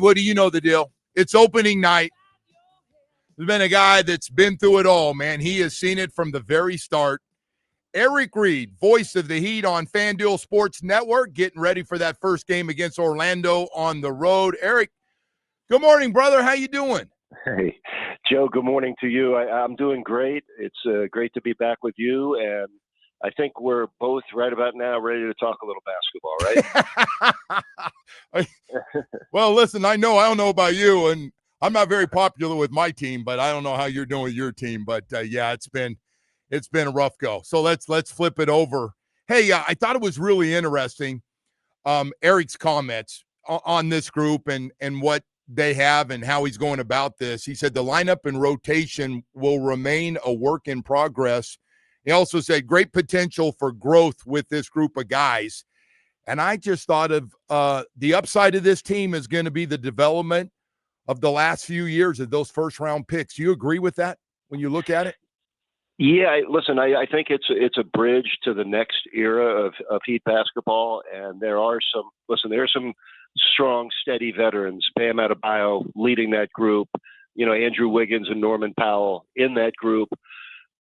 What do you know the deal? It's opening night. There's been a guy that's been through it all, man. He has seen it from the very start. Eric Reid, voice of the Heat on FanDuel Sports Network, getting ready for that first game against Orlando on the road. Eric, good morning, brother. How you doing? Hey, Joe, good morning to you. I'm doing great. It's great to be back with you, and I think we're both right about now ready to talk a little basketball, right? Well, listen, I don't know about you, and I'm not very popular with my team, but I don't know how you're doing with your team. But, yeah, it's been a rough go. So let's flip it over. Hey, I thought it was really interesting, Eric's comments on this group and what they have and how he's going about this. He said the lineup and rotation will remain a work in progress. He also said great potential for growth with this group of guys. And I just thought of the upside of this team is going to be the development of the last few years of those first-round picks. Do you agree with that when you look at it? Yeah, listen, I think it's a bridge to the next era of Heat basketball, and there are some strong, steady veterans. Bam Adebayo leading that group, Andrew Wiggins and Norman Powell in that group.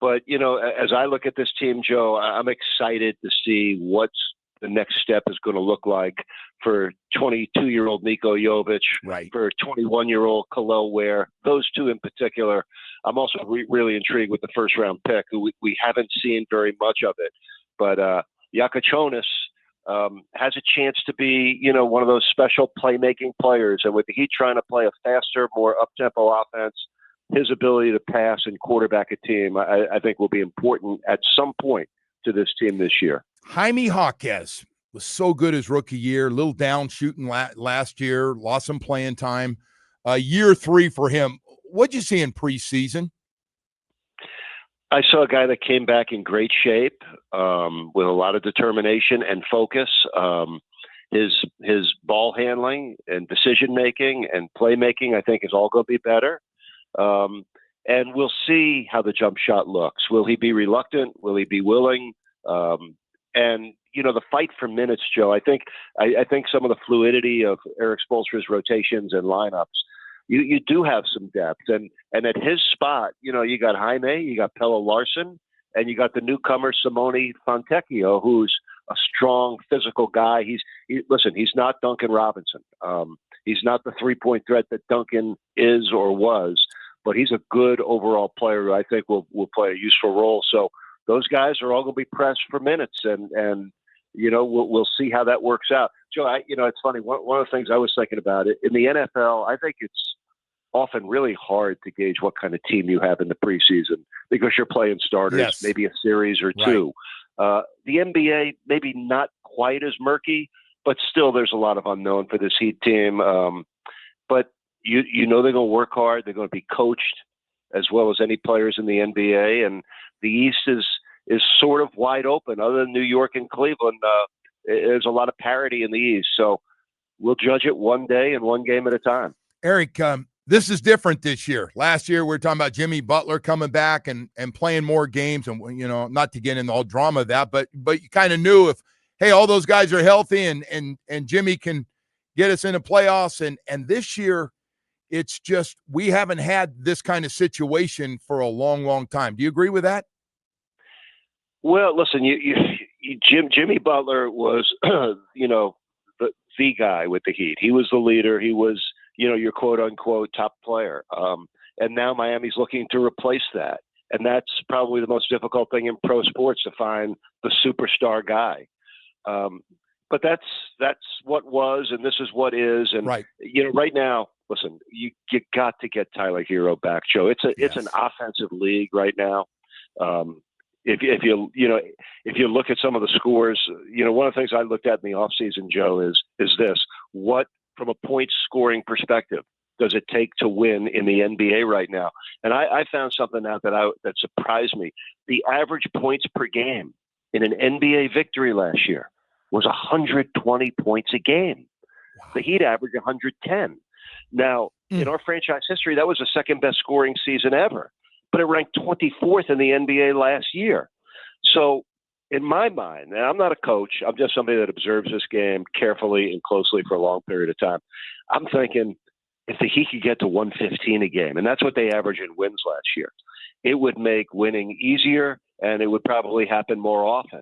But, as I look at this team, Joe, I'm excited to see what's the next step is going to look like for 22-year-old Niko Jovic, right, for 21-year-old Kel'el Ware, those two in particular. I'm also really intrigued with the first-round pick. We haven't seen very much of it. But Yakachonis has a chance to be, one of those special playmaking players. And with the Heat trying to play a faster, more up-tempo offense, his ability to pass and quarterback a team, I think will be important at some point to this team this year. Jaime Jaquez was so good his rookie year, a little down shooting last year, lost some playing time. Year 3 for him. What'd you see in preseason? I saw a guy that came back in great shape with a lot of determination and focus. His ball handling and decision-making and playmaking, I think, is all going to be better. And we'll see how the jump shot looks. Will he be reluctant? Will he be willing? And the fight for minutes, Joe. I think some of the fluidity of Eric Spoelstra's rotations and lineups. You do have some depth, and at his spot, you got Jaime, you got Pelle Larsson, and you got the newcomer Simone Fontecchio, who's a strong physical guy. He's not Duncan Robinson. He's not the 3-point threat that Duncan is or was, but he's a good overall player who I think will play a useful role. So those guys are all going to be pressed for minutes, and we'll see how that works out. Joe, it's funny. One of the things I was thinking about it in the NFL, I think it's often really hard to gauge what kind of team you have in the preseason because you're playing starters, yes, maybe a series or two. Right. The NBA, maybe not quite as murky, but still there's a lot of unknown for this Heat team. But they're going to work hard. They're going to be coached as well as any players in the NBA. And the East is sort of wide open. Other than New York and Cleveland, there's a lot of parity in the East. So we'll judge it one day and one game at a time. Eric, this is different this year. Last year, we were talking about Jimmy Butler coming back and playing more games, and not to get into all drama of that, but you kind of knew if, hey, all those guys are healthy and Jimmy can get us into playoffs. And this year, it's just we haven't had this kind of situation for a long, long time. Do you agree with that? Well, listen, Jimmy Butler was, the guy with the Heat. He was the leader. He was, your quote unquote top player. And now Miami's looking to replace that. And that's probably the most difficult thing in pro sports, to find the superstar guy. But that's what was, and this is what is. And, right. Right now, listen, you got to get Tyler Hero back, Joe. It's an offensive league right now. If you look at some of the scores, one of the things I looked at in the offseason, Joe, is this: what, from a point scoring perspective, does it take to win in the NBA right now? And I found something out that surprised me. The average points per game in an NBA victory last year was 120 points a game. Wow. The Heat averaged 110. Now, in our franchise history, that was the second best scoring season ever, but it ranked 24th in the NBA last year. So in my mind, and I'm not a coach, I'm just somebody that observes this game carefully and closely for a long period of time, I'm thinking if the Heat could get to 115 a game, and that's what they averaged in wins last year, it would make winning easier, and it would probably happen more often.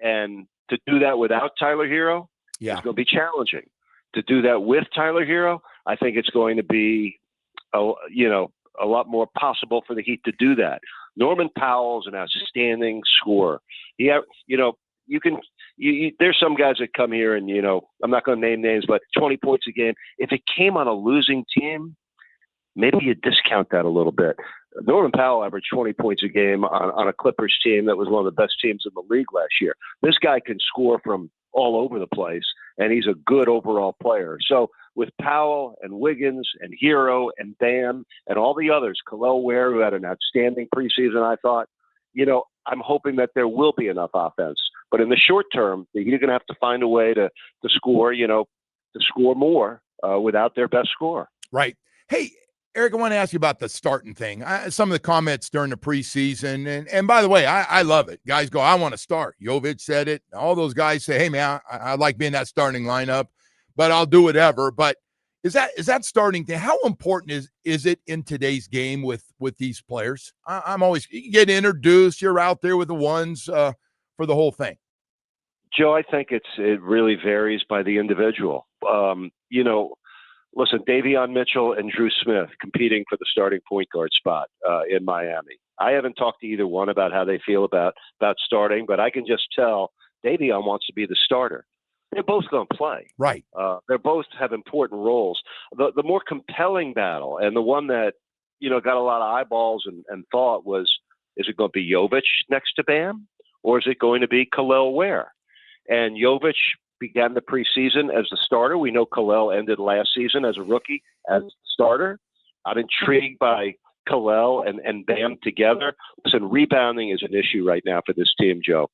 And to do that without Tyler Hero is going to be challenging. To do that with Tyler Hero, I think it's going to be, a lot more possible for the Heat to do that. Norman Powell's an outstanding scorer. There's some guys that come here and, I'm not going to name names, but 20 points a game. If it came on a losing team, maybe you discount that a little bit. Norman Powell averaged 20 points a game on a Clippers team that was one of the best teams in the league last year. This guy can score from all over the place, and he's a good overall player. So with Powell and Wiggins and Hero and Bam and all the others, Khalil Ware, who had an outstanding preseason, I thought, I'm hoping that there will be enough offense. But in the short term, you're going to have to find a way to score, to score more without their best scorer. Right. Hey, Eric, I want to ask you about the starting thing. Some of the comments during the preseason, and by the way, I love it. Guys go, I want to start. Jovic said it. All those guys say, hey, man, I like being that starting lineup, but I'll do whatever. But is that starting thing, how important is it in today's game with these players? I'm always, you get introduced, you're out there with the ones for the whole thing. Joe, I think it really varies by the individual. Listen, Davion Mitchell and Drew Smith competing for the starting point guard spot in Miami. I haven't talked to either one about how they feel about starting, but I can just tell Davion wants to be the starter. They're both going to play. Right. They both have important roles. The more compelling battle, and the one that, got a lot of eyeballs and thought was, is it going to be Jovic next to Bam, or is it going to be Khalil Ware? And Jovic began the preseason as the starter. We know Khalil ended last season as a rookie as the starter. I'm intrigued by Khalil and Bam together. Listen, rebounding is an issue right now for this team, Joe.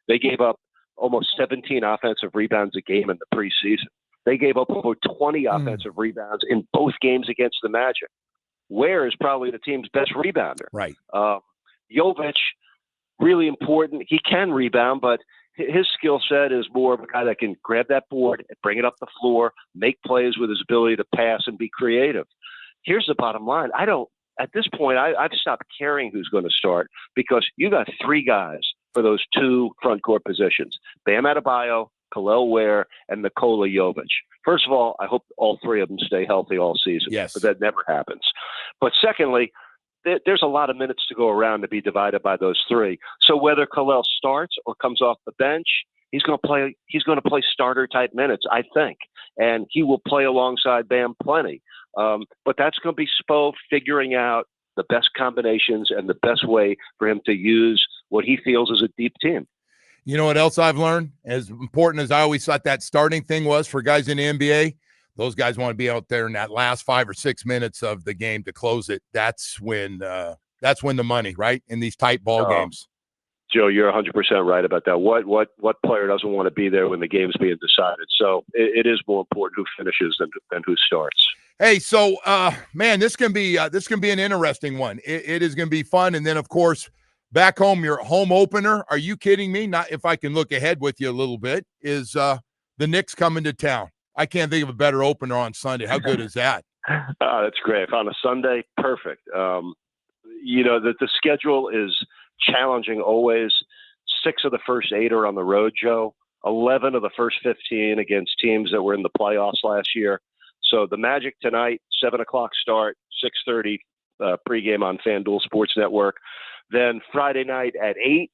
They gave up almost 17 offensive rebounds a game in the preseason. They gave up over 20 offensive rebounds in both games against the Magic. Ware is probably the team's best rebounder. Right. Jovic, really important. He can rebound, but his skill set is more of a guy that can grab that board and bring it up the floor, make plays with his ability to pass and be creative. Here's the bottom line. At this point, I've stopped caring who's going to start, because you got three guys for those two front court positions: Bam Adebayo, Khalil Ware, and Nikola Jovic. First of all, I hope all three of them stay healthy all season. Yes. But that never happens. But secondly, there's a lot of minutes to go around to be divided by those three. So whether Khalil starts or comes off the bench, he's going to play starter type minutes, I think, and he will play alongside Bam plenty. But that's going to be Spo figuring out the best combinations and the best way for him to use what he feels is a deep team. You know what else I've learned? As important as I always thought that starting thing was for guys in the NBA, those guys want to be out there in that last 5 or 6 minutes of the game to close it. That's when the money, right? In these tight ball games. Joe, you're 100% right about that. What player doesn't want to be there when the game's being decided? So it is more important who finishes than who starts. Hey, so man, this can be an interesting one. It is going to be fun, and then of course back home, your home opener. Are you kidding me? Not if I can look ahead with you a little bit. Is the Knicks coming to town? I can't think of a better opener on Sunday. How good is that? That's great. On a Sunday, perfect. The schedule is challenging always. 6 of the first 8 are on the road, Joe. 11 of the first 15 against teams that were in the playoffs last year. So the Magic tonight, 7 o'clock start, 6:30 pregame on FanDuel Sports Network. Then Friday night at 8,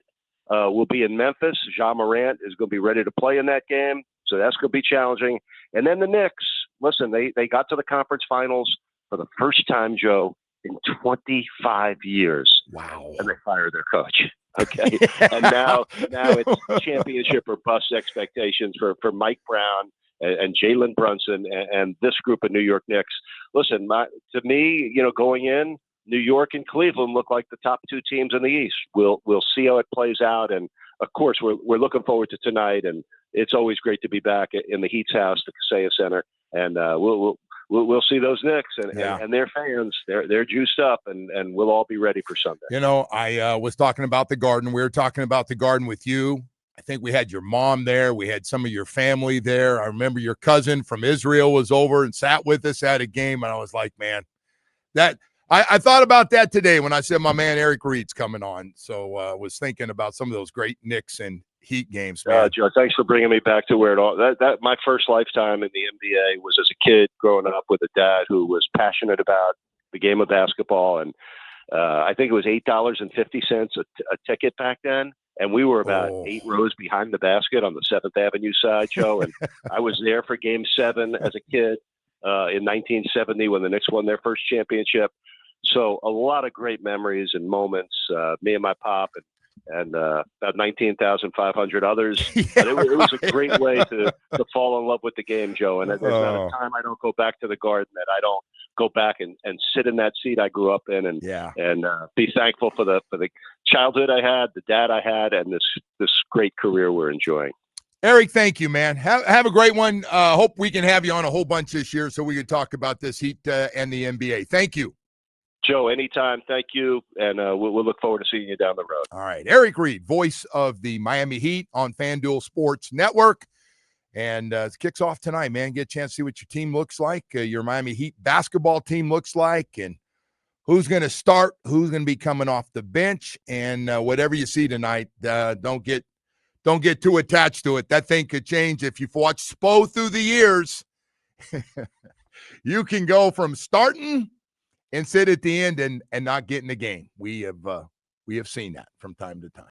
we'll be in Memphis. Ja Morant is going to be ready to play in that game. So that's going to be challenging. And then the Knicks, listen, they got to the conference finals for the first time, Joe, in 25 years. Wow. And they fired their coach. Okay. And now it's championship or bust expectations for Mike Brown and Jalen Brunson and this group of New York Knicks. Listen, to me, going in, New York and Cleveland look like the top 2 teams in the East. We'll see how it plays out. And of course, we're looking forward to tonight. And it's always great to be back in the Heat's house, the Kaseya Center. And we'll see those Knicks and their fans. They're juiced up, and we'll all be ready for Sunday. I was talking about the Garden. We were talking about the Garden with you. I think we had your mom there. We had some of your family there. I remember your cousin from Israel was over and sat with us at a game, and I was like, man, that I thought about that today when I said my man Eric Reid's coming on. So was thinking about some of those great Knicks and Heat games, man. Joe, thanks for bringing me back to where it all that my first lifetime in the NBA was as a kid growing up with a dad who was passionate about the game of basketball, and I think it was $8.50 a ticket back then. And we were about 8 rows behind the basket on the 7th Avenue side, Joe. And I was there for Game 7 as a kid in 1970 when the Knicks won their first championship. So a lot of great memories and moments, me and my pop and about 19,500 others. Yeah, but it was a great way to fall in love with the game, Joe. And there's not a time I don't go back to the Garden that I don't go back and sit in that seat I grew up in and be thankful for the childhood I had, the dad I had, and this great career we're enjoying. Eric, thank you, man. Have a great one. Hope we can have you on a whole bunch this year so we can talk about this Heat and the NBA. Thank you. Joe, anytime. Thank you. And we'll look forward to seeing you down the road. All right. Eric Reid, voice of the Miami Heat on FanDuel Sports Network. And it kicks off tonight, man. Get a chance to see what your team looks like, your Miami Heat basketball team looks like, and who's going to start, who's going to be coming off the bench. And whatever you see tonight, don't get too attached to it. That thing could change. If you've watched Spo through the years, you can go from starting and sit at the end and not get in the game. We have seen that from time to time.